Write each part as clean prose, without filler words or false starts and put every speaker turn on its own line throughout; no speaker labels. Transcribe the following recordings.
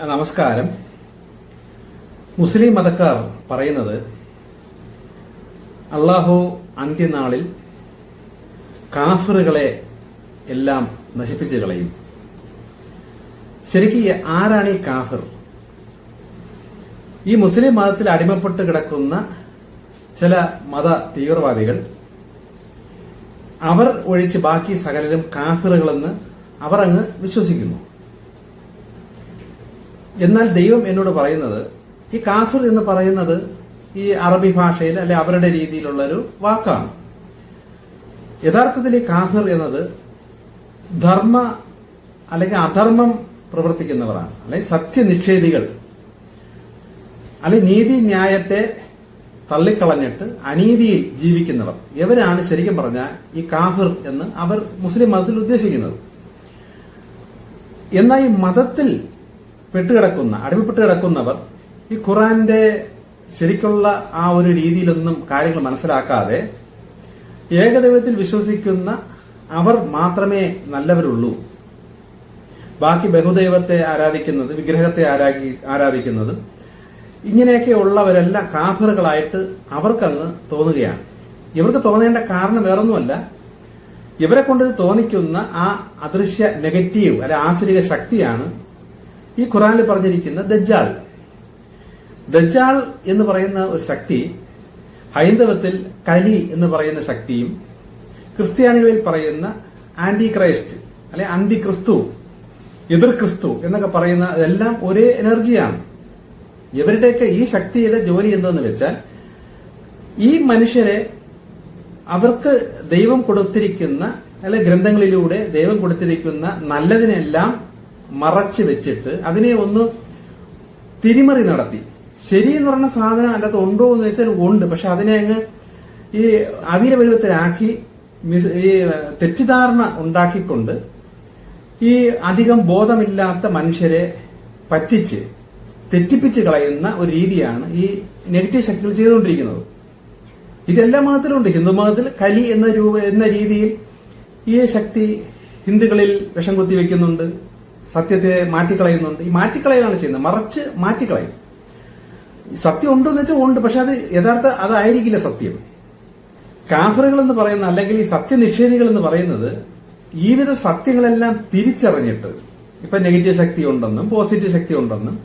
നമസ്കാരം. മുസ്ലിം മതക്കാർ പറയുന്നത് അള്ളാഹു അന്ത്യനാളിൽ കാഫിറുകളെ എല്ലാം നശിപ്പിച്ചു കളയും. ശരിക്കും ആരാണ് ഈ കാഫിർ? ഈ മുസ്ലിം മതത്തിൽ അടിമപ്പെട്ട് കിടക്കുന്ന ചില മത തീവ്രവാദികൾ അവർ ഒഴിച്ച് ബാക്കി സകലരും കാഫിറുകളെന്ന് അവർ അങ്ങ് വിശ്വസിക്കുന്നു. എന്നാൽ ദൈവം എന്നോട് പറയുന്നത് ഈ കാഫിർ എന്ന് പറയുന്നത് ഈ അറബി ഭാഷയിൽ അല്ലെ അവരുടെ രീതിയിലുള്ള ഒരു വാക്കാണ്. യഥാർത്ഥത്തിൽ ഈ കാഫിർ എന്നത് ധർമ്മ അല്ലെങ്കിൽ അധർമ്മം പ്രവർത്തിക്കുന്നവരാണ്, അല്ലെങ്കിൽ സത്യനിഷേധികൾ, അല്ലെങ്കിൽ നീതി ന്യായത്തെ തള്ളിക്കളഞ്ഞിട്ട് അനീതിയിൽ ജീവിക്കുന്നവർ. ഇവരാണ് ശരിക്കും പറഞ്ഞാൽ ഈ കാഫിർ എന്ന് അവർ മുസ്ലിം മതത്തിൽ ഉദ്ദേശിക്കുന്നത്. എന്നാൽ ഈ മതത്തിൽ അടിമപ്പെട്ട് കിടക്കുന്നവർ ഈ ഖുറാന്റെ ശരിക്കുള്ള ആ ഒരു രീതിയിലൊന്നും കാര്യങ്ങൾ മനസ്സിലാക്കാതെ ഏകദൈവത്തിൽ വിശ്വസിക്കുന്ന അവർ മാത്രമേ നല്ലവരുള്ളൂ, ബാക്കി ബഹുദൈവത്തെ ആരാധിക്കുന്നത്, വിഗ്രഹത്തെ ആരാധിക്കുന്നത്, ഇങ്ങനെയൊക്കെ ഉള്ളവരെല്ലാം കാഫിറുകളായിട്ട് അവർക്കങ്ങ് തോന്നുകയാണ്. ഇവർക്ക് തോന്നേണ്ട കാരണം വേറൊന്നുമല്ല, ഇവരെ കൊണ്ട് തോന്നിക്കുന്ന ആ അദൃശ്യ നെഗറ്റീവ് അല്ലെ ആസുരിക ശക്തിയാണ് ഈ ഖുറാനിൽ പറഞ്ഞിരിക്കുന്ന ദജ്ജാൽ. ദജ്ജാൽ എന്ന് പറയുന്ന ഒരു ശക്തി ഹൈന്ദവത്തിൽ കലി എന്ന് പറയുന്ന ശക്തിയും, ക്രിസ്ത്യാനികളിൽ പറയുന്ന ആന്റി ക്രൈസ്റ്റ് അല്ലെ അന്തിക്രിസ്തു, എതിർ ക്രിസ്തു എന്നൊക്കെ പറയുന്ന ഇതെല്ലാം ഒരേ എനർജിയാണ്. ഇവരുടെയൊക്കെ ഈ ശക്തിയുടെ ജോലി എന്തെന്ന് വെച്ചാൽ ഈ മനുഷ്യരെ അവർക്ക് ദൈവം കൊടുത്തിരിക്കുന്ന അല്ലെ ഗ്രന്ഥങ്ങളിലൂടെ ദൈവം കൊടുത്തിരിക്കുന്ന നല്ലതിനെല്ലാം മറച്ചു വെച്ചിട്ട് അതിനെ ഒന്ന് തിരിമറി നടത്തി. ശരി എന്ന് പറഞ്ഞ സാധനം അതിനകത്ത് ഉണ്ടോ എന്ന് വെച്ചാൽ ഉണ്ട്, പക്ഷെ അതിനെ അങ്ങ് ഈ അവിരപരുവത്തിലാക്കി ഈ തെറ്റിദ്ധാരണ ഉണ്ടാക്കിക്കൊണ്ട് ഈ അധികം ബോധമില്ലാത്ത മനുഷ്യരെ പറ്റിച്ച് തെറ്റിപ്പിച്ച് കളയുന്ന ഒരു രീതിയാണ് ഈ നെഗറ്റീവ് ശക്തികൾ ചെയ്തുകൊണ്ടിരിക്കുന്നത്. ഇതെല്ലാ മതത്തിലുണ്ട്. ഹിന്ദു മതത്തിൽ കലി എന്ന രീതിയിൽ ഈ ശക്തി ഹിന്ദുക്കളിൽ വിഷം കുത്തി വെക്കുന്നുണ്ട്, സത്യത്തെ മാറ്റിക്കളയുന്നുണ്ട്. ഈ മാറ്റിക്കളയലാണ് ചെയ്യുന്നത്, മറച്ച് മാറ്റിക്കളയും. സത്യം ഉണ്ടെന്ന് വെച്ചാൽ ഉണ്ട്, പക്ഷെ അത് അതായിരിക്കില്ല സത്യം. കാഫിറുകൾ എന്ന് പറയുന്ന അല്ലെങ്കിൽ ഈ സത്യനിഷേധികൾ എന്ന് പറയുന്നത് ഈ വിധ സത്യങ്ങളെല്ലാം തിരിച്ചറിഞ്ഞിട്ട് ഇപ്പൊ നെഗറ്റീവ് ശക്തി ഉണ്ടെന്നും പോസിറ്റീവ് ശക്തി ഉണ്ടെന്നും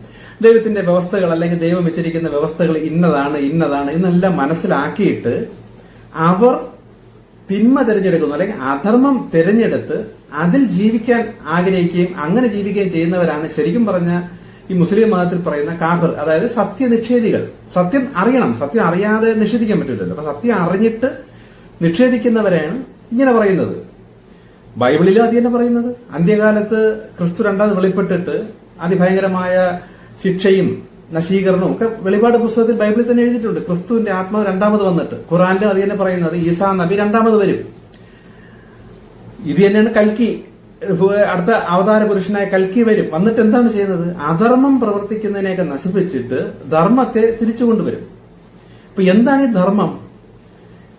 ദൈവത്തിന്റെ വ്യവസ്ഥകൾ അല്ലെങ്കിൽ ദൈവം വെച്ചിരിക്കുന്ന വ്യവസ്ഥകൾ ഇന്നതാണ് എന്നെല്ലാം മനസ്സിലാക്കിയിട്ട് അവർ തിന്മ തിരഞ്ഞെടുക്കുന്നു അല്ലെങ്കിൽ അധർമ്മം തിരഞ്ഞെടുത്ത് അതിൽ ജീവിക്കാൻ ആഗ്രഹിക്കുകയും അങ്ങനെ ജീവിക്കുകയും ചെയ്യുന്നവരാണ് ശരിക്കും പറഞ്ഞ ഈ മുസ്ലിം മതത്തിൽ പറയുന്ന കാഫിർ, അതായത് സത്യനിഷേധികൾ. സത്യം അറിയണം, സത്യം അറിയാതെ നിഷേധിക്കാൻ പറ്റില്ലല്ലോ. അപ്പൊ സത്യം അറിഞ്ഞിട്ട് നിഷേധിക്കുന്നവരാണ് ഇങ്ങനെ പറയുന്നത്. ബൈബിളിലും അത് തന്നെ പറയുന്നത്. അന്ത്യകാലത്ത് ക്രിസ്തു രണ്ടാമത് വെളിപ്പെട്ടിട്ട് അതിഭയങ്കരമായ ശിക്ഷയും നശീകരണവും ഒക്കെ വെളിപാട് പുസ്തകത്തിൽ ബൈബിളിൽ തന്നെ എഴുതിയിട്ടുണ്ട്. ക്രിസ്തുവിന്റെ ആത്മാവ് രണ്ടാമത് വന്നിട്ട് ഖുറാനിലും അത് തന്നെ പറയുന്നത് ഈസാ നബി രണ്ടാമത് വരും. ഇത് തന്നെയാണ് കൽക്കി, അടുത്ത അവതാര പുരുഷനായ കൽക്കി വരും. വന്നിട്ട് എന്താണ് ചെയ്യുന്നത്? അധർമ്മം പ്രവർത്തിക്കുന്നതിനെയൊക്കെ നശിപ്പിച്ചിട്ട് ധർമ്മത്തെ തിരിച്ചു കൊണ്ടുവരും. ഇപ്പൊ എന്താണ് ഈ ധർമ്മം?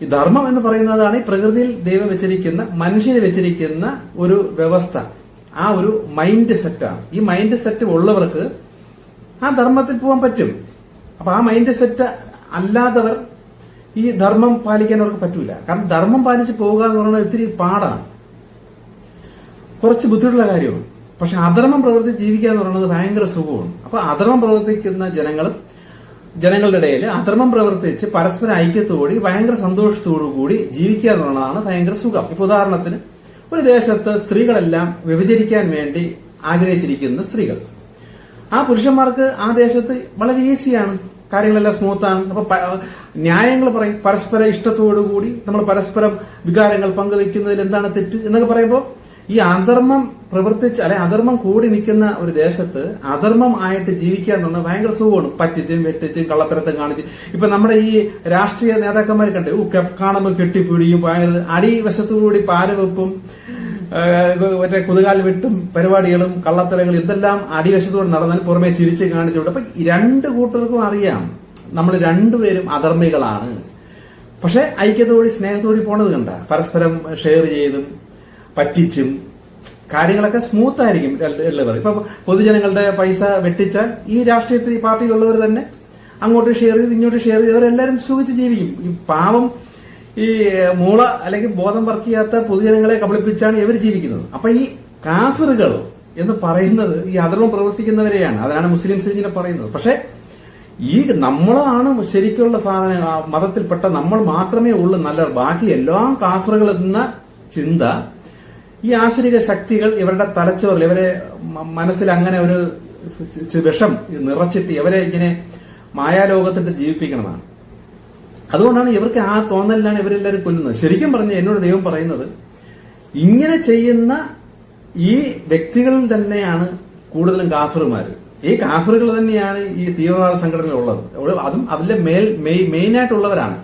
ഈ ധർമ്മം എന്ന് പറയുന്നതാണ് ഈ പ്രകൃതിയിൽ ദൈവം വെച്ചിരിക്കുന്ന മനുഷ്യന് വെച്ചിരിക്കുന്ന ഒരു വ്യവസ്ഥ, ആ ഒരു മൈൻഡ് സെറ്റാണ്. ഈ മൈൻഡ് സെറ്റ് ഉള്ളവർക്ക് ആ ധർമ്മത്തിൽ പോകാൻ പറ്റും. അപ്പൊ ആ മൈൻഡ് സെറ്റ് അല്ലാത്തവർ ഈ ധർമ്മം പാലിക്കാൻ അവർക്ക് പറ്റൂല. കാരണം ധർമ്മം പാലിച്ച് പോവുക എന്ന് പറയുന്നത് ഇത്തിരി പാടാണ്, കുറച്ച് ബുദ്ധിമുട്ടുള്ള കാര്യമാണ്. പക്ഷെ അധർമ്മം പ്രവർത്തിച്ച് ജീവിക്കുക എന്ന് പറയുന്നത് ഭയങ്കര സുഖമാണ്. അപ്പൊ അധർമ്മം പ്രവർത്തിക്കുന്ന ജനങ്ങളുടെ ഇടയിൽ അധർമ്മം പ്രവർത്തിച്ച് പരസ്പര ഐക്യത്തോടെ ഭയങ്കര സന്തോഷത്തോടു കൂടി ജീവിക്കുക എന്നുള്ളതാണ് ഭയങ്കര സുഖം. ഇപ്പൊ ഉദാഹരണത്തിന് ഒരു ദേശത്ത് സ്ത്രീകളെല്ലാം വ്യഭിചരിക്കാൻ വേണ്ടി ആഗ്രഹിച്ചിരിക്കുന്ന സ്ത്രീകൾ, ആ പുരുഷന്മാർക്ക് ആ ദേശത്ത് വളരെ ഈസിയാണ്, കാര്യങ്ങളെല്ലാം സ്മൂത്താണ്. അപ്പൊ ന്യായങ്ങൾ പറയും, പരസ്പര ഇഷ്ടത്തോടുകൂടി നമ്മൾ പരസ്പരം വികാരങ്ങൾ പങ്കുവെക്കുന്നതിൽ എന്താണ് തെറ്റ് എന്നൊക്കെ പറയുമ്പോൾ ഈ അധർമ്മം പ്രവർത്തിച്ച് അധർമ്മം കൂടി നിൽക്കുന്ന ഒരു ദേശത്ത് അധർമ്മം ആയിട്ട് ജീവിക്കുക എന്നുള്ളത് ഭയങ്കര സുഖമാണ്. പറ്റിച്ചും വെട്ടിച്ചും കള്ളത്തരത്തും കാണിച്ച് ഇപ്പൊ നമ്മുടെ ഈ രാഷ്ട്രീയ നേതാക്കന്മാർ കണ്ടേ കാണുമ്പോൾ കെട്ടിപ്പിടിയും അടിവശത്തുകൂടി പാരവെപ്പും മറ്റേ കുതുകാൽ വെട്ടും പരിപാടികളും കള്ളത്തരങ്ങളും ഇതെല്ലാം അടിവശത്തോടെ നടന്നാൽ പുറമെ ചിരിച്ച് കാണിച്ചോണ്ട്. അപ്പൊ രണ്ട് കൂട്ടർക്കും അറിയാം നമ്മൾ രണ്ടുപേരും അധർമ്മികളാണ്. പക്ഷെ ഐക്യത്തോടി സ്നേഹത്തോടി പോണത് കണ്ട പരസ്പരം ഷെയർ ചെയ്തും പറ്റിച്ചും കാര്യങ്ങളൊക്കെ സ്മൂത്ത് ആയിരിക്കും ഉള്ളവർ. ഇപ്പൊ പൊതുജനങ്ങളുടെ പൈസ വെട്ടിച്ചാൽ ഈ രാഷ്ട്രീയത്തിൽ ഈ പാർട്ടിയിലുള്ളവർ തന്നെ അങ്ങോട്ട് ഷെയർ ചെയ്ത് ഇങ്ങോട്ട് ഷെയർ ചെയ്ത് ഇവരെല്ലാവരും സുഖിച്ച് ജീവിക്കും. ഈ പാവം ഈ മൂള അല്ലെങ്കിൽ ബോധം വർക്കിയാത്ത പൊതുജനങ്ങളെ കബളിപ്പിച്ചാണ് ഇവർ ജീവിക്കുന്നത്. അപ്പൊ ഈ കാഫിറുകൾ എന്ന് പറയുന്നത് ഈ അധർമ്മം പ്രവർത്തിക്കുന്നവരെയാണ്. അതാണ് മുസ്ലിംസ് ഇങ്ങനെ പറയുന്നത്. പക്ഷെ ഈ നമ്മളാണ് ശരിക്കുള്ള സാധനം, മതത്തിൽപ്പെട്ട നമ്മൾ മാത്രമേ ഉള്ളൂ നല്ലവർ, ബാക്കി എല്ലാം കാഫറുകൾ എന്ന ചിന്ത ഈ ആശ്രിക ശക്തികൾ ഇവരുടെ തലച്ചോറിൽ, ഇവരെ മനസ്സിൽ അങ്ങനെ ഒരു വിഷം നിറച്ചിട്ട് ഇവരെ ഇങ്ങനെ മായാലോകത്തിട്ട് ജീവിപ്പിക്കണതാണ്. അതുകൊണ്ടാണ് ഇവർക്ക് ആ തോന്നലിലാണ് ഇവരെല്ലാവരും കൊല്ലുന്നത്. ശരിക്കും പറഞ്ഞ എന്നോട് ദൈവം പറയുന്നത്, ഇങ്ങനെ ചെയ്യുന്ന ഈ വ്യക്തികളിൽ തന്നെയാണ് കൂടുതലും കാഫിറുമാർ. ഈ കാഫിറുകൾ തന്നെയാണ് ഈ തീവ്രവാദ സംഘടനയിൽ ഉള്ളത്. അതും അതിലെ മെയിനായിട്ടുള്ളവരാണ്.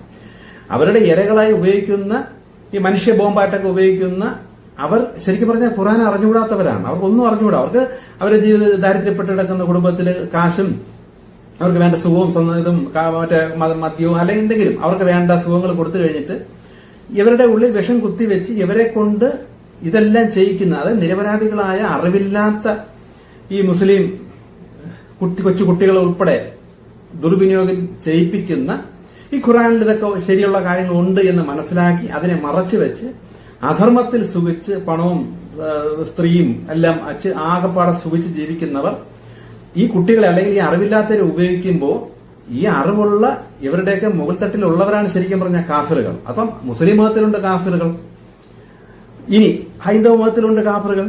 അവരുടെ ഇരകളായി ഉപയോഗിക്കുന്ന ഈ മനുഷ്യ ബോംബായിട്ടൊക്കെ ഉപയോഗിക്കുന്ന അവർ ശരിക്കും പറഞ്ഞാൽ ഖുർആൻ അറിഞ്ഞുകൂടാത്തവരാണ്. അവർക്കൊന്നും അറിഞ്ഞുകൂടാ. അവർക്ക് അവരുടെ ജീവിത ദാരിദ്ര്യപ്പെട്ട് കിടക്കുന്ന കുടുംബത്തിൽ കാശും അവർക്ക് വേണ്ട സുഖവും ഇതും മറ്റേ മദ്യവും അല്ലെങ്കിൽ എന്തെങ്കിലും അവർക്ക് വേണ്ട സുഖങ്ങൾ കൊടുത്തു കഴിഞ്ഞിട്ട് ഇവരുടെ ഉള്ളിൽ വിഷം കുത്തിവെച്ച് ഇവരെ കൊണ്ട് ഇതെല്ലാം ചെയ്യിക്കുന്ന, അത് നിരപരാധികളായ അറിവില്ലാത്ത ഈ മുസ്ലിം കൊച്ചു കുട്ടികൾ ഉൾപ്പെടെ ദുർവിനിയോഗം ചെയ്യിപ്പിക്കുന്ന ഈ ഖുർആനിൽ ഇതൊക്കെ ശരിയുള്ള കാര്യങ്ങളുണ്ട് എന്ന് മനസ്സിലാക്കി അതിനെ മറച്ചു വെച്ച് അധർമ്മത്തിൽ സുഖിച്ച് പണവും സ്ത്രീയും എല്ലാം ആകപ്പാടെ സുഖിച്ച് ജീവിക്കുന്നവർ ഈ കുട്ടികളെ അല്ലെങ്കിൽ ഈ അറിവില്ലാത്തവരെ ഉപയോഗിക്കുമ്പോൾ ഈ അറിവുള്ള ഇവരുടെയൊക്കെ മുകൾ തട്ടിലുള്ളവരാണ് ശരിക്കും പറഞ്ഞ കാഫിറുകൾ. അപ്പം മുസ്ലിം മതത്തിലുണ്ട് കാഫിറുകൾ, ഇനി ഹൈന്ദവ മതത്തിലുണ്ട് കാഫിറുകൾ.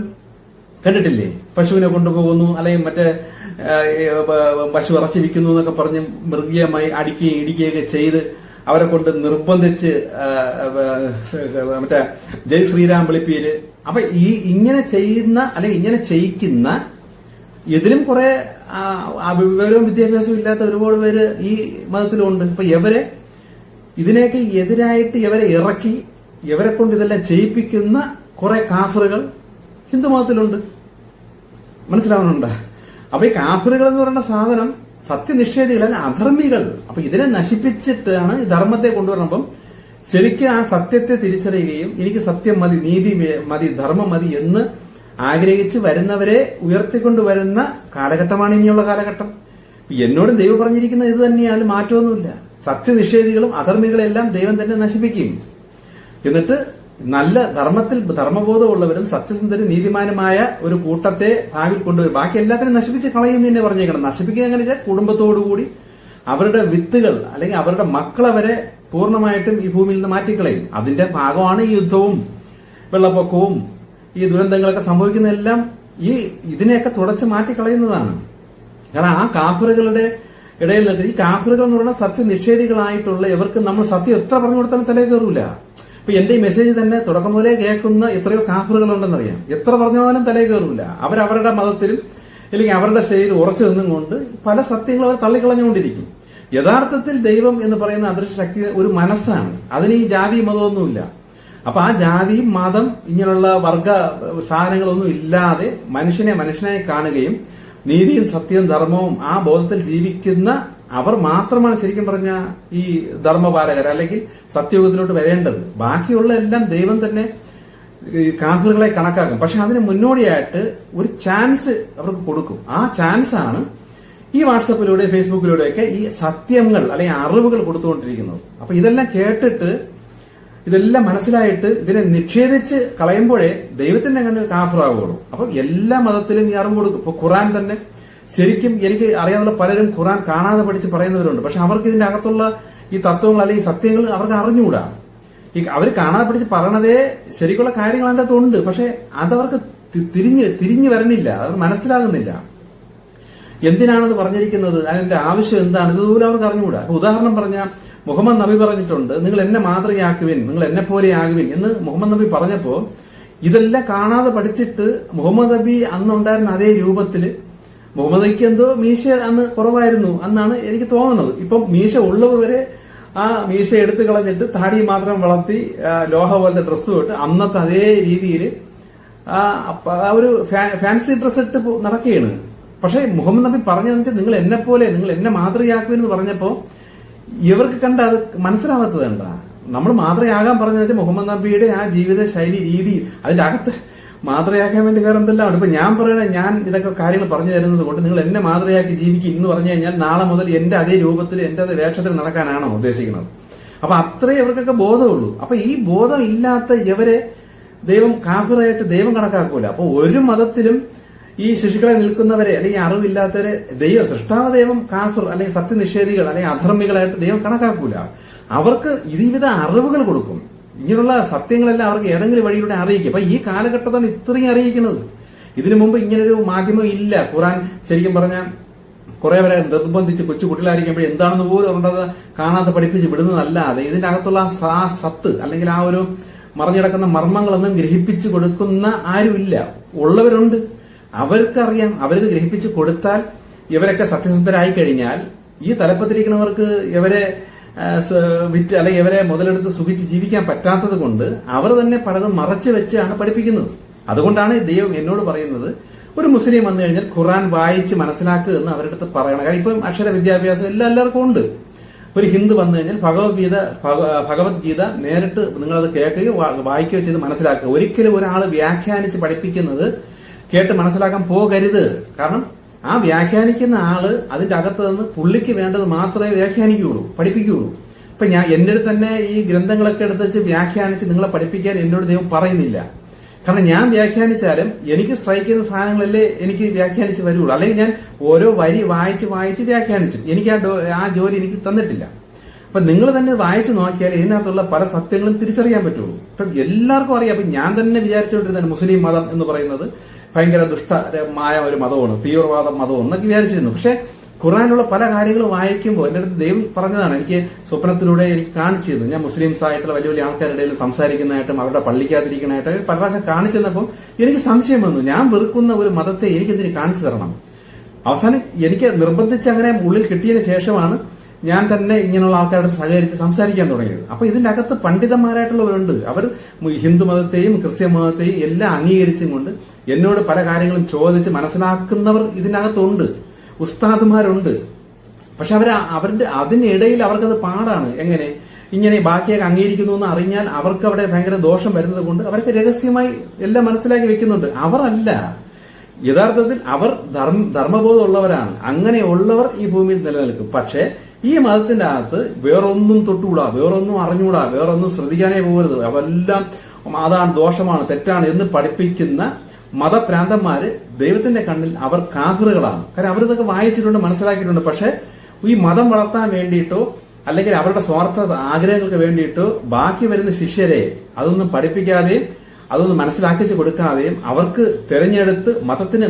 കണ്ടിട്ടില്ലേ? പശുവിനെ കൊണ്ടുപോകുന്നു, അല്ലെങ്കിൽ മറ്റേ പശു ഇറച്ചി വിൽക്കുന്നു എന്നൊക്കെ പറഞ്ഞ് മൃഗീയമായി അടിക്കുകയും ഇടിക്കുകയൊക്കെ ചെയ്ത് അവരെ കൊണ്ട് നിർബന്ധിച്ച് മറ്റേ ജയ് ശ്രീരാം വിളിപ്പീര്. അപ്പൊ ഈ ഇങ്ങനെ ചെയ്യുന്ന അല്ലെങ്കിൽ ഇങ്ങനെ ചെയ്യിക്കുന്ന ഇതിലും കുറെ വിവരവും വിദ്യാഭ്യാസവും ഇല്ലാത്ത ഒരുപാട് പേര് ഈ മതത്തിലുണ്ട്. ഇപ്പൊ ഇവരെ ഇതിനെയൊക്കെ എതിരായിട്ട് ഇവരെ ഇറക്കി ഇവരെ കൊണ്ട് ഇതെല്ലാം ചെയ്യിപ്പിക്കുന്ന കുറെ കാഫറുകൾ ഹിന്ദു മതത്തിലുണ്ട്. മനസ്സിലാവുന്നുണ്ടോ? അപ്പൊ ഈ കാഫറുകൾ എന്ന് പറയുന്ന സാധനം സത്യനിഷേധികളല്ല, അധർമ്മികൾ. അപ്പൊ ഇതിനെ നശിപ്പിച്ചിട്ടാണ് ഈ ധർമ്മത്തെ കൊണ്ടുവരുമ്പം ശരിക്കും ആ സത്യത്തെ തിരിച്ചറിയുകയും എനിക്ക് സത്യം മതി, നീതി മതി, ധർമ്മം മതി എന്ന് ആഗ്രഹിച്ച് വരുന്നവരെ ഉയർത്തിക്കൊണ്ടുവരുന്ന കാലഘട്ടമാണ് ഇനിയുള്ള കാലഘട്ടം. എന്നോടും ദൈവം പറഞ്ഞിരിക്കുന്നത് ഇത് തന്നെയാണ്, മാറ്റമൊന്നുമില്ല. സത്യനിഷേധികളും അധർമ്മികളെല്ലാം ദൈവം തന്നെ നശിപ്പിക്കും. എന്നിട്ട് നല്ല ധർമ്മത്തിൽ ധർമ്മബോധമുള്ളവരും സത്യസന്ധരും നീതിമാനുമായ ഒരു കൂട്ടത്തെ ഭാവിയിൽ കൊണ്ടുവരും. ബാക്കി എല്ലാത്തിനും നശിപ്പിച്ച് കളയും തന്നെ പറഞ്ഞേക്കണം. നശിപ്പിക്കുക എങ്ങനെ വെച്ചാൽ കുടുംബത്തോടുകൂടി അവരുടെ വിത്തുകൾ അല്ലെങ്കിൽ അവരുടെ മക്കളെ വരെ പൂർണ്ണമായിട്ടും ഈ ഭൂമിയിൽ നിന്ന് മാറ്റിക്കളയും. അതിന്റെ ഭാഗമാണ് ഈ യുദ്ധവും വെള്ളപ്പൊക്കവും ഈ ദുരന്തങ്ങളൊക്കെ സംഭവിക്കുന്നതെല്ലാം ഇതിനെയൊക്കെ തുടച്ച് മാറ്റിക്കളയുന്നതാണ്. കാരണം ആ കാഫിറുകളുടെ ഇടയിൽ നിന്ന് ഈ കാഫിറുകൾ എന്ന് പറയുന്ന സത്യനിഷേധികളായിട്ടുള്ള ഇവർക്ക് നമ്മൾ സത്യം എത്ര പറഞ്ഞു കൊടുത്താലും തലേ കയറൂല. ഇപ്പൊ എന്റെ ഈ മെസ്സേജ് തന്നെ തുടക്കം മുതലേ കേൾക്കുന്ന എത്രയോ കാഫിറുകളുണ്ടെന്നറിയാം. എത്ര പറഞ്ഞാലും തലേ കയറൂല. അവരവരുടെ മതത്തിലും അല്ലെങ്കിൽ അവരുടെ ശൈലിയിൽ ഉറച്ചു നിന്നും കൊണ്ട് പല സത്യങ്ങളും അവർ തള്ളിക്കളഞ്ഞുകൊണ്ടിരിക്കും. യഥാർത്ഥത്തിൽ ദൈവം എന്ന് പറയുന്ന അദൃശ്യ ശക്തി ഒരു മനസ്സാണ്. അതിന് ഈ ജാതി മതമൊന്നുമില്ല. അപ്പൊ ആ ജാതിയും മതം ഇങ്ങനെയുള്ള വർഗ സാധനങ്ങളൊന്നും ഇല്ലാതെ മനുഷ്യനെ മനുഷ്യനായി കാണുകയും നീതിയും സത്യവും ധർമ്മവും ആ ബോധത്തിൽ ജീവിക്കുന്ന അവർ മാത്രമാണ് ശരിക്കും പറഞ്ഞ ഈ ധർമ്മപാലകർ അല്ലെങ്കിൽ സത്യയുഗത്തിലോട്ട് വരേണ്ടത്. ബാക്കിയുള്ള എല്ലാം ദൈവം തന്നെ കാഫിറുകളെ കണക്കാക്കും. പക്ഷെ അതിന് മുന്നോടിയായിട്ട് ഒരു ചാൻസ് അവർക്ക് കൊടുക്കും. ആ ചാൻസ് ആണ് ഈ വാട്സപ്പിലൂടെ ഫേസ്ബുക്കിലൂടെയൊക്കെ ഈ സത്യങ്ങൾ അല്ലെങ്കിൽ അറിവുകൾ കൊടുത്തുകൊണ്ടിരിക്കുന്നത്. അപ്പൊ ഇതെല്ലാം കേട്ടിട്ട് ഇതെല്ലാം മനസ്സിലായിട്ട് ഇതിനെ നിഷേധിച്ച് കളയുമ്പോഴേ ദൈവത്തിന്റെ കണ്ണിൽ കാഫിറാവുകയുള്ളൂ. അപ്പൊ എല്ലാ മതത്തിലും ഈ അറിവ് കൊടുക്കും. ഇപ്പൊ ഖുറാൻ തന്നെ ശരിക്കും എനിക്ക് അറിയാവുന്ന പലരും ഖുറാൻ കാണാതെ പഠിച്ച് പറയുന്നവരുണ്ട്. പക്ഷെ അവർക്ക് ഇതിന്റെ അകത്തുള്ള ഈ തത്വങ്ങൾ അല്ലെങ്കിൽ സത്യങ്ങൾ അവർക്ക് അറിഞ്ഞുകൂടാ. അവർ കാണാതെ പഠിച്ച് പറയണതേ ശരിക്കുള്ള കാര്യങ്ങൾ അതിന്റെ അകത്തുണ്ട്. പക്ഷെ അതവർക്ക് തിരിഞ്ഞു വരണില്ല, അവർ മനസ്സിലാകുന്നില്ല. എന്തിനാണെന്ന് പറഞ്ഞിരിക്കുന്നത്, അതിന്റെ ആവശ്യം എന്താണ്, ഇതുപോലും അവർക്ക് അറിഞ്ഞുകൂടാ. ഉദാഹരണം പറഞ്ഞാൽ മുഹമ്മദ് നബി പറഞ്ഞിട്ടുണ്ട്, നിങ്ങൾ എന്നെ മാതൃകയാക്കുവിൻ, നിങ്ങൾ എന്നെ പോലെ ആകുവിൻ എന്ന് മുഹമ്മദ് നബി പറഞ്ഞപ്പോ ഇതെല്ലാം കാണാതെ പഠിച്ചിട്ട് മുഹമ്മദ് നബി അന്നുണ്ടായിരുന്ന അതേ രൂപത്തില് മുഹമ്മദ് നബിക്ക് എന്തോ മീശ അന്ന് കുറവായിരുന്നു എന്നാണ് എനിക്ക് തോന്നുന്നത്. ഇപ്പം മീശ ഉള്ളവർ വരെ ആ മീശ എടുത്തു കളഞ്ഞിട്ട് താടി മാത്രം വളർത്തി ലോഹ പോലത്തെ ഡ്രസ്സ് തൊട്ട് അന്നത്തെ അതേ രീതിയിൽ ഒരു ഫാൻസി ഡ്രസ് ഇട്ട് നടക്കുകയാണ്. പക്ഷെ മുഹമ്മദ് നബി പറഞ്ഞതെന്ന് നിങ്ങൾ എന്നെ പോലെ, നിങ്ങൾ എന്നെ മാതൃകയാക്കുമെന്ന് പറഞ്ഞപ്പോ ഇവർക്ക് കണ്ട അത് മനസ്സിലാവാത്തത് കണ്ട. നമ്മൾ മാതൃകയാകാൻ പറഞ്ഞത് മുഹമ്മദ് നബിയുടെ ആ ജീവിത ശൈലി രീതി, അതിന്റെ അകത്ത് മാതൃയാക്കാൻ വേണ്ടി വേറെ എന്തെല്ലാം ഉണ്ട്. ഇപ്പൊ ഞാൻ പറയണേ, ഞാൻ ഇതൊക്കെ കാര്യങ്ങൾ പറഞ്ഞു തരുന്നത് കൊണ്ട് നിങ്ങൾ എന്നെ മാതൃയാക്കി ജീവിക്കും എന്ന് പറഞ്ഞു കഴിഞ്ഞാൽ നാളെ മുതൽ എന്റെ അതേ രൂപത്തിൽ എന്റെ അതേ വേഷത്തിൽ നടക്കാനാണോ ഉദ്ദേശിക്കുന്നത്? അപ്പൊ അത്രേ ഇവർക്കൊക്കെ ബോധമുള്ളൂ. അപ്പൊ ഈ ബോധം ഇല്ലാത്ത ഇവരെ ദൈവം കാഫിറായിട്ട് ദൈവം കണക്കാക്കൂല. അപ്പൊ ഒരു മതത്തിലും ഈ ശിശുക്കളെ നിൽക്കുന്നവരെ അല്ലെങ്കിൽ അറിവില്ലാത്തവരെ ദൈവം സൃഷ്ടാവ ദൈവം കാഫിർ അല്ലെങ്കിൽ സത്യനിഷേധികൾ അല്ലെങ്കിൽ അധർമ്മികളായിട്ട് ദൈവം കണക്കാക്കൂല. അവർക്ക് ഇതിവിധ അറിവുകൾ കൊടുക്കും. ഇങ്ങനെയുള്ള സത്യങ്ങളെല്ലാം അവർക്ക് ഏതെങ്കിലും വഴിയിലൂടെ അറിയിക്കും. അപ്പൊ ഈ കാലഘട്ടത്താണ് ഇത്രയും അറിയിക്കുന്നത്. ഇതിനു മുമ്പ് ഇങ്ങനൊരു മാധ്യമം ഇല്ല. ഖുറാൻ ശരിക്കും പറഞ്ഞാൽ കുറെ വരെ നിർബന്ധിച്ച് കൊച്ചു കുട്ടികളായിരിക്കുമ്പോൾ എന്താണെന്ന് പോലും അവരുടെ കാണാതെ പഠിപ്പിച്ച് വിടുന്നതല്ലാതെ ഇതിന്റെ അകത്തുള്ള ആ സത്ത് അല്ലെങ്കിൽ ആ ഒരു മറിഞ്ഞിടക്കുന്ന മർമ്മങ്ങളൊന്നും ഗ്രഹിപ്പിച്ചു കൊടുക്കുന്ന ആരുമില്ല. ഉള്ളവരുണ്ട്, അവർക്കറിയാം. അവരിത് ഗ്രഹിപ്പിച്ചു കൊടുത്താൽ ഇവരൊക്കെ സത്യസന്ധരായി കഴിഞ്ഞാൽ ഈ തലപ്പത്തിരിക്കുന്നവർക്ക് ഇവരെ വിറ്റ് അല്ലെങ്കിൽ ഇവരെ മുതലെടുത്ത് സുഖിച്ച് ജീവിക്കാൻ പറ്റാത്തത് കൊണ്ട് അവർ തന്നെ പലതും മറച്ചു വെച്ചാണ് പഠിപ്പിക്കുന്നത്. അതുകൊണ്ടാണ് ദൈവം എന്നോട് പറയുന്നത്, ഒരു മുസ്ലിം വന്നു കഴിഞ്ഞാൽ ഖുറാൻ വായിച്ച് മനസ്സിലാക്കുക എന്ന് അവരുടെ അടുത്ത് പറയണം. കാരണം ഇപ്പം അക്ഷര വിദ്യാഭ്യാസം എല്ലാവർക്കും ഉണ്ട്. ഒരു ഹിന്ദു വന്നു കഴിഞ്ഞാൽ ഭഗവത്ഗീത നേരിട്ട് നിങ്ങളത് കേൾക്കുകയോ വായിക്കുകയോ ചെയ്ത് മനസ്സിലാക്കുക. ഒരിക്കലും ഒരാൾ വ്യാഖ്യാനിച്ച് പഠിപ്പിക്കുന്നത് കേട്ട് മനസ്സിലാക്കാൻ പോകരുത്. കാരണം ആ വ്യാഖ്യാനിക്കുന്ന ആള് അതിന്റെ അകത്ത് നിന്ന് പുള്ളിക്ക് വേണ്ടത് മാത്രമേ വ്യാഖ്യാനിക്കുകയുള്ളൂ, പഠിപ്പിക്കുകയുള്ളൂ. ഇപ്പൊ ഞാൻ എന്റെ അടുത്ത് തന്നെ ഈ ഗ്രന്ഥങ്ങളൊക്കെ എടുത്ത് വെച്ച് വ്യാഖ്യാനിച്ച് നിങ്ങളെ പഠിപ്പിക്കാൻ എന്നോട് ദൈവം പറയുന്നില്ല. കാരണം ഞാൻ വ്യാഖ്യാനിച്ചാലും എനിക്ക് സ്ട്രൈക്ക് ചെയ്യുന്ന സാധനങ്ങളല്ലേ എനിക്ക് വ്യാഖ്യാനിച്ച് വരുള്ളൂ. അല്ലെങ്കിൽ ഞാൻ ഓരോ വരി വായിച്ച് വായിച്ച് വ്യാഖ്യാനിച്ചു. എനിക്ക് ആ ജോലി എനിക്ക് തന്നിട്ടില്ല. അപ്പൊ നിങ്ങൾ തന്നെ വായിച്ചു നോക്കിയാൽ ഇതിനകത്തുള്ള പല സത്യങ്ങളും തിരിച്ചറിയാൻ പറ്റുള്ളൂ. ഇപ്പം എല്ലാവർക്കും അറിയാം. അപ്പൊ ഞാൻ തന്നെ വിചാരിച്ചുകൊണ്ടിരുന്ന മുസ്ലിം മതം എന്ന് പറയുന്നത് ഭയങ്കര ദുഷ്ടമായ ഒരു മതമാണ്, തീവ്രവാദ മതമാണ് എന്നൊക്കെ വിചാരിച്ചിരുന്നു. പക്ഷെ ഖുറാനുള്ള പല കാര്യങ്ങളും വായിക്കുമ്പോൾ എന്റെ അടുത്ത് ദൈവം പറഞ്ഞതാണ്, എനിക്ക് സ്വപ്നത്തിലൂടെ എനിക്ക് കാണിച്ചിരുന്നു. ഞാൻ മുസ്ലിംസ് ആയിട്ടുള്ള വലിയ വലിയ ആൾക്കാരുടെ ഇടയിൽ സംസാരിക്കുന്നതായിട്ടും അവരുടെ പള്ളിക്കകത്തിരിക്കുന്നതായിട്ട് പല പ്രാവശ്യം കാണിച്ചു തന്നപ്പം എനിക്ക് സംശയം വന്നു. ഞാൻ വെറുക്കുന്ന ഒരു മതത്തെ എനിക്ക് എന്തിനു കാണിച്ചു തരണം? അവസാനം എനിക്ക് നിർബന്ധിച്ച് അങ്ങനെ ഉള്ളിൽ കിട്ടിയതിന് ശേഷമാണ് ഞാൻ തന്നെ ഇങ്ങനെയുള്ള ആൾക്കാരുടെ സഹകരിച്ച് സംസാരിക്കാൻ തുടങ്ങിയത്. അപ്പൊ ഇതിന്റെ അകത്ത് പണ്ഡിതന്മാരായിട്ടുള്ളവരുണ്ട്. അവർ ഹിന്ദു മതത്തെയും ക്രിസ്ത്യൻ മതത്തെയും എല്ലാം അംഗീകരിച്ചും കൊണ്ട് എന്നോട് പല കാര്യങ്ങളും ചോദിച്ച് മനസ്സിലാക്കുന്നവർ ഇതിനകത്തുണ്ട്, ഉസ്താദുമാരുണ്ട്. പക്ഷെ അവരുടെ അതിനിടയിൽ അവർക്കത് പാടാണ്. എങ്ങനെ ഇങ്ങനെ ബാക്കിയൊക്കെ അംഗീകരിക്കുന്നു എന്ന് അറിഞ്ഞാൽ അവർക്ക് അവിടെ ഭയങ്കര ദോഷം വരുന്നത് കൊണ്ട് അവർക്ക് രഹസ്യമായി എല്ലാം മനസ്സിലാക്കി വെക്കുന്നുണ്ട്. അവരല്ല, യഥാർത്ഥത്തിൽ അവർ ധർമ്മബോധമുള്ളവരാണ്. അങ്ങനെയുള്ളവർ ഈ ഭൂമിയിൽ നിലനിൽക്കും. പക്ഷെ ഈ മതത്തിന്റെ അകത്ത് വേറൊന്നും തൊട്ടുകൂടാ, വേറൊന്നും അറിഞ്ഞുകൂടാ, വേറൊന്നും ശ്രദ്ധിക്കാനേ പോകരുത്, അതെല്ലാം അതാണ്, ദോഷമാണ്, തെറ്റാണ് എന്ന് പഠിപ്പിക്കുന്ന മതഭ്രാന്തന്മാര് ദൈവത്തിന്റെ കണ്ണിൽ അവർ കാഫിറുകളാണ്. കാരണം അവരിതൊക്കെ വായിച്ചിട്ടുണ്ട്, മനസ്സിലാക്കിയിട്ടുണ്ട്. പക്ഷെ ഈ മതം വളർത്താൻ വേണ്ടിയിട്ടോ അല്ലെങ്കിൽ അവരുടെ സ്വാർത്ഥ ആഗ്രഹങ്ങൾക്ക് വേണ്ടിയിട്ടോ ബാക്കി വരുന്ന ശിഷ്യരെ അതൊന്നും പഠിപ്പിക്കാതെയും അതൊന്നും മനസ്സിലാക്കിച്ച് കൊടുക്കാതെയും അവർക്ക് തെരഞ്ഞെടുത്ത്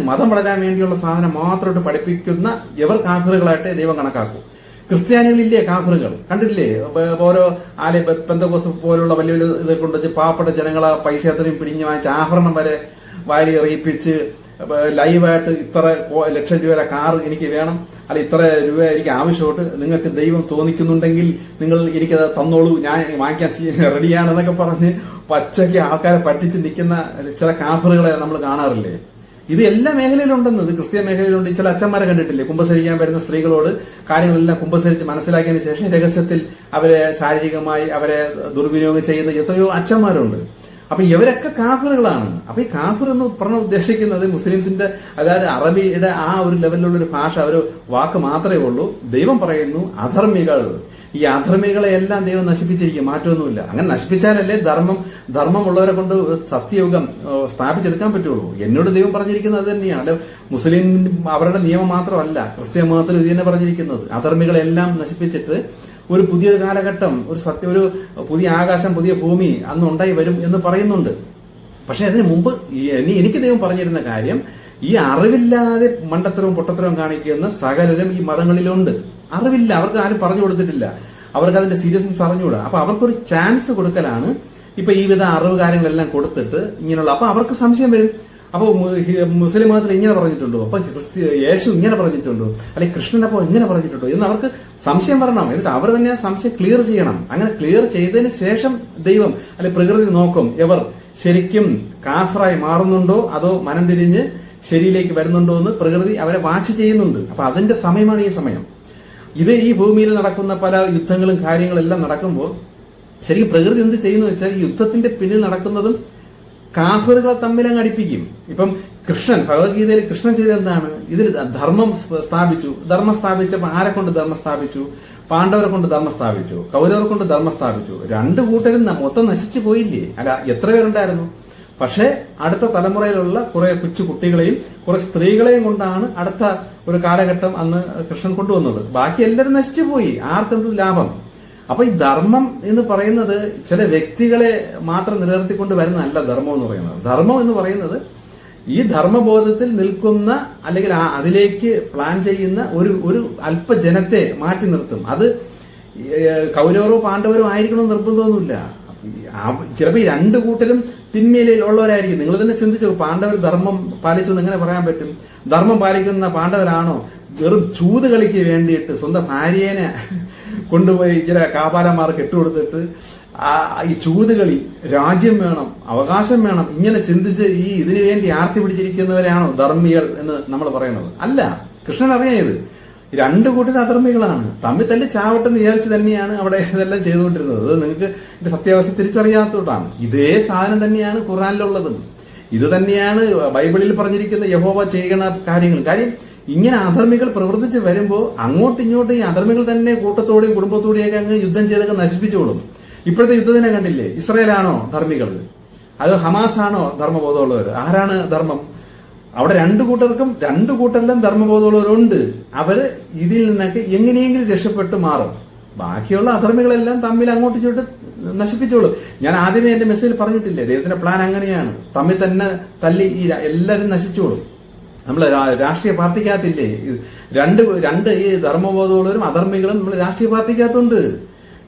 മതം വളരാൻ വേണ്ടിയുള്ള സാധനം മാത്രമായിട്ട് പഠിപ്പിക്കുന്ന ഇവർ കാഫിറുകളായിട്ട് ദൈവം കണക്കാക്കും. ക്രിസ്ത്യാനികളില്ലേ കാഫിറുകൾ, കണ്ടില്ലേ? ഓരോ പെന്തക്കോസ് പോലുള്ള വലിയ വലിയ ഇത് കൊണ്ടുവച്ച് പാവപ്പെട്ട ജനങ്ങളെ പൈസ അത്രയും പിടിഞ്ഞു വാങ്ങിച്ച് ആഭരണം വരെ വാരി എറിയിപ്പിച്ച് ലൈവായിട്ട് ഇത്ര ലക്ഷം രൂപയുടെ കാർ എനിക്ക് വേണം, അല്ല ഇത്ര രൂപ എനിക്ക് ആവശ്യമായിട്ട്, നിങ്ങൾക്ക് ദൈവം തോന്നിക്കുന്നുണ്ടെങ്കിൽ നിങ്ങൾ എനിക്കത് തന്നോളൂ, ഞാൻ വാങ്ങിക്കാൻ റെഡിയാണെന്നൊക്കെ പറഞ്ഞ് പച്ചയ്ക്ക് ആൾക്കാരെ പറ്റിച്ച് നിൽക്കുന്ന ചില കാഫറുകളെ നമ്മൾ കാണാറില്ലേ? ഇത് എല്ലാ മേഖലയിലുണ്ടെന്ന്. ഇത് ക്രിസ്ത്യൻ മേഖലയിലുണ്ട്. ചില അച്ഛന്മാരെ കണ്ടിട്ടില്ലേ, കുമ്പസരിക്കാൻ വരുന്ന സ്ത്രീകളോട് കാര്യങ്ങളെല്ലാം കുമ്പസരിച്ച് മനസ്സിലാക്കിയതിനു ശേഷം രഹസ്യത്തിൽ അവരെ ശാരീരികമായി അവരെ ദുർവിനിയോഗം ചെയ്യുന്ന എത്രയോ അച്ഛന്മാരുണ്ട്. അപ്പൊ ഇവരൊക്കെ കാഫിറുകളാണ്. അപ്പൊ ഈ കാഫിർ എന്ന് പറഞ്ഞ ഉദ്ദേശിക്കുന്നത് മുസ്ലിംസിന്റെ, അതായത് അറബിയുടെ ആ ഒരു ലെവലിലുള്ള ഒരു ഭാഷ, ഒരു വാക്ക് മാത്രമേ ഉള്ളൂ. ദൈവം പറയുന്നു അധർമ്മികൾ. ഈ അധർമ്മികളെ എല്ലാം ദൈവം നശിപ്പിച്ചിരിക്കും, മാറ്റമൊന്നുമില്ല. അങ്ങനെ നശിപ്പിച്ചാലല്ലേ ധർമ്മമുള്ളവരെ കൊണ്ട് സത്യയുഗം സ്ഥാപിച്ചെടുക്കാൻ പറ്റുള്ളൂ. എന്നോട് ദൈവം പറഞ്ഞിരിക്കുന്നത് അത് തന്നെയാണ്. മുസ്ലിം അവരുടെ നിയമം മാത്രമല്ല, ക്രിസ്ത്യൻ മതത്തിൽ ഇത് തന്നെ പറഞ്ഞിരിക്കുന്നത്. അധർമ്മികളെല്ലാം നശിപ്പിച്ചിട്ട് ഒരു പുതിയ കാലഘട്ടം, ഒരു പുതിയ ആകാശം, പുതിയ ഭൂമി അന്ന് ഉണ്ടായി വരും എന്ന് പറയുന്നുണ്ട്. പക്ഷെ അതിന് മുമ്പ് എനിക്ക് ദൈവം പറഞ്ഞിരുന്ന കാര്യം, ഈ അറിവില്ലാതെ മണ്ടത്തരവും പൊട്ടത്തരവും കാണിക്കുന്ന സകലരും ഈ മതങ്ങളിലുണ്ട്. അറിവില്ല, അവർക്ക് ആരും പറഞ്ഞു കൊടുത്തിട്ടില്ല, അവർക്ക് അതിന്റെ സീരിയസ്നെസ് അറിഞ്ഞുകൂടാ. അപ്പൊ അവർക്കൊരു ചാൻസ് കൊടുക്കലാണ് ഇപ്പൊ ഈ വിധ അറിവ് കാര്യങ്ങളെല്ലാം കൊടുത്തിട്ട് ഇങ്ങനെയുള്ള. അപ്പൊ അവർക്ക് സംശയം വരും. അപ്പൊ മുസ്ലിം മതത്തിൽ ഇങ്ങനെ പറഞ്ഞിട്ടുണ്ടോ, അപ്പൊ യേശു ഇങ്ങനെ പറഞ്ഞിട്ടുണ്ടോ, അല്ലെങ്കിൽ കൃഷ്ണൻ അപ്പോ ഇങ്ങനെ പറഞ്ഞിട്ടുണ്ടോ എന്ന് അവർക്ക് സംശയം വരണം. എന്നിട്ട് അവർ തന്നെ സംശയം ക്ലിയർ ചെയ്യണം. അങ്ങനെ ക്ലിയർ ചെയ്തതിന് ശേഷം ദൈവം അല്ലെങ്കിൽ പ്രകൃതി നോക്കും ഇവർ ശരിക്കും കാഫറായി മാറുന്നുണ്ടോ അതോ മനം തിരിഞ്ഞ് ശരിയിലേക്ക് വരുന്നുണ്ടോ എന്ന് പ്രകൃതി അവരെ വാച്ച് ചെയ്യുന്നുണ്ട്. അപ്പൊ അതിന്റെ സമയമാണ് ഈ സമയം. ഇത് ഈ ഭൂമിയിൽ നടക്കുന്ന പല യുദ്ധങ്ങളും കാര്യങ്ങളെല്ലാം നടക്കുമ്പോൾ ശരിക്കും പ്രകൃതി എന്ത് ചെയ്യുന്നു വെച്ചാൽ ഈ യുദ്ധത്തിന്റെ പിന്നിൽ നടക്കുന്നതും കാഫറുകളെ തമ്മിൽ അങ്ങ് അടിപ്പിക്കും. ഇപ്പം കൃഷ്ണൻ, ഭഗവത്ഗീതയിൽ കൃഷ്ണൻ ചെയ്ത എന്താണ്? ഇതിൽ ധർമ്മം സ്ഥാപിച്ചു. ധർമ്മം സ്ഥാപിച്ചപ്പോൾ ആരെ കൊണ്ട് ധർമ്മം സ്ഥാപിച്ചു? പാണ്ഡവരെ കൊണ്ട് ധർമ്മം സ്ഥാപിച്ചു, കൗരവരെ കൊണ്ട് ധർമ്മം സ്ഥാപിച്ചു. രണ്ടു കൂട്ടരും മൊത്തം നശിച്ചു പോയില്ലേ? അല്ല, എത്ര പേരുണ്ടായിരുന്നു? പക്ഷെ അടുത്ത തലമുറയിലുള്ള കുറെ കൊച്ചു കുട്ടികളെയും കുറെ സ്ത്രീകളെയും കൊണ്ടാണ് അടുത്ത ഒരു കാലഘട്ടം അന്ന് കൃഷ്ണൻ കൊണ്ടുവന്നത്. ബാക്കി എല്ലാവരും നശിച്ചു പോയി. ആർക്കെന്ത് ലാഭം? അപ്പൊ ഈ ധർമ്മം എന്ന് പറയുന്നത് ചില വ്യക്തികളെ മാത്രം നിലനിർത്തിക്കൊണ്ട് വരുന്നതല്ല ധർമ്മം എന്ന് പറയുന്നത്. ധർമ്മം എന്ന് പറയുന്നത് ഈ ധർമ്മബോധത്തിൽ നിൽക്കുന്ന അല്ലെങ്കിൽ അതിലേക്ക് പ്ലാൻ ചെയ്യുന്ന ഒരു അല്പജനത്തെ മാറ്റി നിർത്തും. അത് കൗരവരോ പാണ്ഡവരോ ആയിരിക്കണം നിർബന്ധമൊന്നുമില്ല. ചിലപ്പോൾ ഈ രണ്ടു കൂട്ടരും തിന്മയിലുള്ളവരായിരിക്കും. നിങ്ങൾ തന്നെ ചിന്തിച്ചു, പാണ്ഡവർ ധർമ്മം പാലിച്ചു എന്ന് എങ്ങനെ പറയാൻ പറ്റും? ധർമ്മം പാലിക്കുന്ന പാണ്ഡവരാണോ വെറും ചൂത് കളിക്ക് വേണ്ടിയിട്ട് സ്വന്തം ഭാര്യേനെ കൊണ്ടുപോയി ചില കാപാലന്മാർക്ക് ഇട്ടുകൊടുത്തിട്ട് ഈ ചൂതുകളി, രാജ്യം വേണം, അവകാശം വേണം, ഇങ്ങനെ ചിന്തിച്ച് ഇതിനു വേണ്ടി ആർത്തി പിടിച്ചിരിക്കുന്നവരാണോ ധർമ്മികൾ എന്ന് നമ്മൾ പറയുന്നത്? അല്ല, കൃഷ്ണൻ അറിയാം ഇത് രണ്ടു കൂട്ടരും അധർമ്മികളാണ്. തമ്മിൽ തല്ലി ചാവട്ടെന്ന് വിചാരിച്ച് തന്നെയാണ് അവിടെ ഇതെല്ലാം ചെയ്തുകൊണ്ടിരുന്നത്. അത് നിങ്ങൾക്ക് ഇതിന്റെ സത്യാവസ്ഥ തിരിച്ചറിയാത്തോട്ടാണ്. ഇതേ സാധനം തന്നെയാണ് ഖുർആനിലുള്ളതും. ഇത് തന്നെയാണ് ബൈബിളിൽ പറഞ്ഞിരിക്കുന്ന യഹോവ ചെയ്യുന്ന കാര്യങ്ങൾ. കാര്യം ഇങ്ങനെ അധർമ്മികൾ പ്രവർത്തിച്ച് വരുമ്പോൾ അങ്ങോട്ടും ഇങ്ങോട്ടും ഈ അധർമ്മികൾ തന്നെ കൂട്ടത്തോടെയും കുടുംബത്തോടെയൊക്കെ അങ്ങ് യുദ്ധം ചെയ്തൊക്കെ നശിപ്പിച്ചോളും. ഇപ്പോഴത്തെ യുദ്ധത്തിനെ കണ്ടില്ലേ? ഇസ്രായേലാണോ ധർമ്മികൾ? അത് ഹമാസ് ആണോ ധർമ്മബോധമുള്ളവർ? ആരാണ് ധർമ്മം? അവിടെ രണ്ടു കൂട്ടെല്ലാം ധർമ്മബോധമുള്ളവരുണ്ട്. അവര് ഇതിൽ നിന്നൊക്കെ എങ്ങനെയെങ്കിലും രക്ഷപ്പെട്ട് മാറും. ബാക്കിയുള്ള അധർമ്മികളെല്ലാം തമ്മിൽ അങ്ങോട്ടും ഇങ്ങോട്ട് നശിപ്പിച്ചോളും. ഞാൻ ആദ്യമേ എന്റെ മെസ്സേജിൽ പറഞ്ഞിട്ടില്ലേ, ദൈവത്തിന്റെ പ്ലാൻ അങ്ങനെയാണ്. തമ്മിൽ തന്നെ തല്ലി എല്ലാവരും നശിച്ചോളും. നമ്മൾ രാഷ്ട്രീയ പാർട്ടിക്കകത്തില്ലേ രണ്ട് ഈ ധർമ്മബോധമുള്ളവരും അധർമ്മികളും നമ്മൾ രാഷ്ട്രീയ പാർട്ടിക്കകത്തുണ്ട്.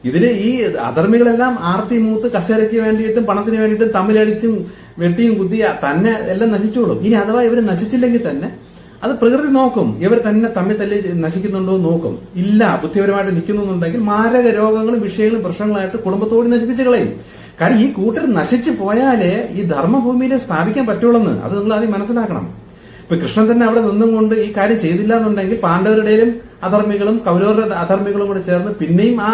ഇതില് ഈ അധർമ്മികളെല്ലാം ആർത്തി മൂത്ത് കസേരയ്ക്ക് വേണ്ടിയിട്ടും പണത്തിന് വേണ്ടിയിട്ടും തമ്മിലടിച്ചും വെട്ടിയും കുത്തി തന്നെ എല്ലാം നശിച്ചോളും. ഇനി അഥവാ ഇവർ നശിച്ചില്ലെങ്കിൽ തന്നെ അത് പ്രകൃതി നോക്കും. ഇവർ തന്നെ തമ്മിൽ തല്ലി നശിക്കുന്നുണ്ടോ എന്ന് നോക്കും. ഇല്ല, ബുദ്ധിപരമായിട്ട് നിൽക്കുന്നുണ്ടെങ്കിൽ മാരക രോഗങ്ങളും വിഷയങ്ങളും പ്രശ്നങ്ങളായിട്ട് കുടുംബത്തോട് നശിപ്പിച്ച് കളയും. കാരണം ഈ കൂട്ടർ നശിച്ചു പോയാലേ ഈ ധർമ്മഭൂമിയിൽ സ്ഥാപിക്കാൻ പറ്റുള്ളൂ. അത് നിങ്ങൾ ആദ്യം മനസ്സിലാക്കണം. ഇപ്പൊ കൃഷ്ണൻ തന്നെ അവിടെ നിന്നും കൊണ്ട് ഈ കാര്യം ചെയ്തില്ല എന്നുണ്ടെങ്കിൽ പാണ്ഡവരുടെയും അധർമ്മികളും കൗരവരുടെ അധർമ്മികളും കൂടെ ചേർന്ന് പിന്നെയും ആ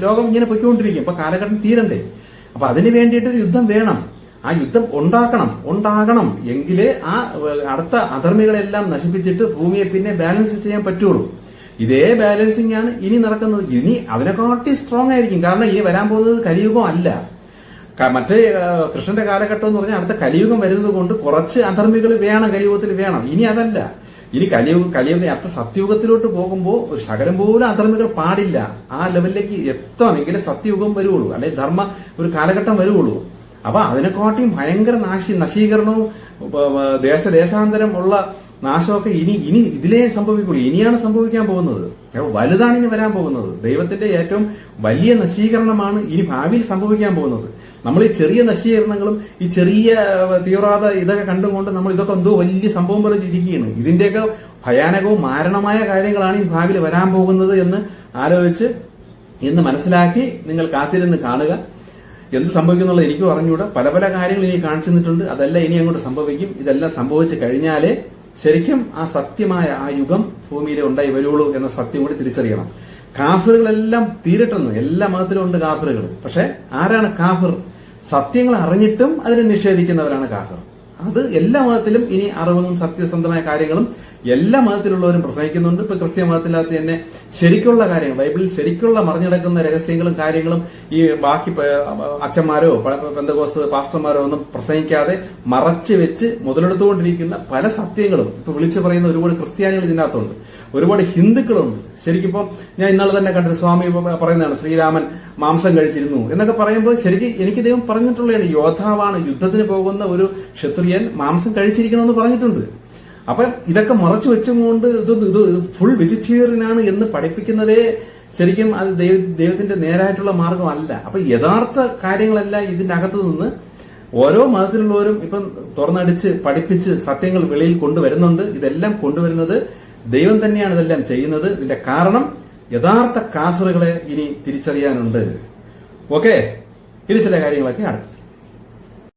ലോകം ഇങ്ങനെ പൊയ്ക്കൊണ്ടിരിക്കും. അപ്പൊ കാലഘട്ടം തീരണ്ടേ? അപ്പൊ അതിന് വേണ്ടിയിട്ടൊരു യുദ്ധം വേണം. ആ യുദ്ധം ഉണ്ടാകണം എങ്കിലേ ആ അടുത്ത അധർമ്മികളെല്ലാം നശിപ്പിച്ചിട്ട് ഭൂമിയെ പിന്നെ ബാലൻസ് ചെയ്യാൻ പറ്റുള്ളൂ. ഇതേ ബാലൻസിംഗ് ആണ് ഇനി നടക്കുന്നത്. ഇനി അതിനെക്കാട്ടി സ്ട്രോങ് ആയിരിക്കും. കാരണം ഇനി വരാൻ പോകുന്നത് കലിയുഗം അല്ല. മറ്റേ കൃഷ്ണന്റെ കാലഘട്ടം എന്ന് പറഞ്ഞാൽ അടുത്ത കലിയുഗം വരുന്നത് കൊണ്ട് കുറച്ച് അധർമ്മികൾ വേണം, കലിയുഗത്തിൽ വേണം. ഇനി അതല്ല. ഇനി കലിയുഗ അടുത്ത സത്യയുഗത്തിലോട്ട് പോകുമ്പോൾ ഒരു ശകലം പോലും അധർമ്മികൾ പാടില്ല. ആ ലെവലിലേക്ക് എത്തണമെങ്കിൽ സത്യയുഗം വരുള്ളൂ, അല്ലെങ്കിൽ ധർമ്മ ഒരു കാലഘട്ടം വരുള്ളൂ. അപ്പൊ അതിനെക്കാട്ടിയും ഭയങ്കര നശീകരണവും ദേശാന്തരം ഉള്ള നാശമൊക്കെ ഇനി ഇതിലേ സംഭവിക്കുള്ളൂ. ഇനിയാണ് സംഭവിക്കാൻ പോകുന്നത്. വലുതാണ് ഇനി വരാൻ പോകുന്നത്. ദൈവത്തിന്റെ ഏറ്റവും വലിയ നശീകരണമാണ് ഇനി ഭാവിയിൽ സംഭവിക്കാൻ പോകുന്നത്. നമ്മൾ ഈ ചെറിയ നശീകരണങ്ങളും ഈ ചെറിയ തീവ്രവാദ ഇതൊക്കെ കണ്ടുകൊണ്ട് നമ്മൾ ഇതൊക്കെ എന്തോ വലിയ സംഭവം പോലെ ഇരിക്കുകയാണ്. ഇതിന്റെയൊക്കെ ഭയാനകവും മാരണമായ കാര്യങ്ങളാണ് ഈ ഭാവിയിൽ വരാൻ പോകുന്നത് എന്ന് ആലോചിച്ച് എന്ന് മനസ്സിലാക്കി നിങ്ങൾ കാത്തിരുന്ന് കാണുക. എന്ത് സംഭവിക്കുന്നുള്ളത് എനിക്ക് പറഞ്ഞുകൂടാ. പല പല കാര്യങ്ങൾ ഇനി കാണിച്ചു തന്നിട്ടുണ്ട്. അതെല്ലാം ഇനി അങ്ങോട്ട് സംഭവിക്കും. ഇതെല്ലാം സംഭവിച്ചു കഴിഞ്ഞാലേ ശരിക്കും ആ സത്യമായ ആ യുഗം ഭൂമിയിൽ ഉണ്ടായി വരുള്ളൂ എന്ന സത്യം കൂടി തിരിച്ചറിയണം. കാഫിറുകളെല്ലാം തീരട്ടെന്ന്. എല്ലാ മതത്തിലും ഉണ്ട് കാഫിറുകൾ. പക്ഷെ ആരാണ് കാഫിർ? സത്യങ്ങൾ അറിഞ്ഞിട്ടും അതിനെ നിഷേധിക്കുന്നവരാണ് കാഫിർ. അത് എല്ലാ മതത്തിലും ഇനി അറിവും സത്യസന്ധമായ കാര്യങ്ങളും എല്ലാ മതത്തിലുള്ളവരും പ്രസംഗിക്കുന്നുണ്ട്. ഇപ്പൊ ക്രിസ്ത്യ മതത്തിനകത്ത് തന്നെ ശരിക്കുള്ള കാര്യങ്ങൾ, ബൈബിളിൽ ശരിക്കുള്ള മറിഞ്ഞടക്കുന്ന രഹസ്യങ്ങളും കാര്യങ്ങളും ഈ ബാക്കി അച്ഛന്മാരോ പെന്തക്കോസ്ത് പാസ്റ്റർമാരോ ഒന്നും പ്രസംഗിക്കാതെ മറച്ചു വെച്ച് മുതലെടുത്തുകൊണ്ടിരിക്കുന്ന പല സത്യങ്ങളും ഇപ്പൊ വിളിച്ചു പറയുന്ന ഒരുപാട് ക്രിസ്ത്യാനികൾ ഇതിനകത്തുണ്ട്, ഒരുപാട് ഹിന്ദുക്കളുണ്ട്. ശരിക്കും ഇപ്പം ഞാൻ ഇന്നലെ തന്നെ കണ്ടത് സ്വാമി പറയുന്നതാണ് ശ്രീരാമൻ മാംസം കഴിച്ചിരുന്നു എന്നൊക്കെ പറയുമ്പോൾ ശരിക്കും എനിക്ക് ദൈവം പറഞ്ഞിട്ടുള്ളതാണ്. യോദ്ധാവാണ്, യുദ്ധത്തിന് പോകുന്ന ഒരു ക്ഷത്രിയൻ മാംസം കഴിച്ചിരിക്കണമെന്ന് പറഞ്ഞിട്ടുണ്ട്. അപ്പൊ ഇതൊക്കെ മറച്ചു വെച്ചുകൊണ്ട് ഇത് ഫുൾ വെജിറ്റേറിയനാണ് എന്ന് പഠിപ്പിക്കുന്നതേ ശരിക്കും അത് ദൈവത്തിന്റെ നേരായിട്ടുള്ള മാർഗമല്ല. അപ്പൊ യഥാർത്ഥ കാര്യങ്ങളെല്ലാം ഇതിന്റെ അകത്തു നിന്ന് ഓരോ മതത്തിലുള്ളവരും ഇപ്പം തുറന്നടിച്ച് പഠിപ്പിച്ച് സത്യങ്ങൾ വെളിയിൽ കൊണ്ടുവരുന്നുണ്ട്. ഇതെല്ലാം കൊണ്ടുവരുന്നത് ദൈവം തന്നെയാണ് ഇതെല്ലാം ചെയ്യുന്നത്. ഇതിന്റെ കാരണം യഥാർത്ഥ കാഫിറുകളെ ഇനി തിരിച്ചറിയാനുണ്ട്. ഓക്കെ, ഇത് ചില കാര്യങ്ങളൊക്കെ അടുത്ത്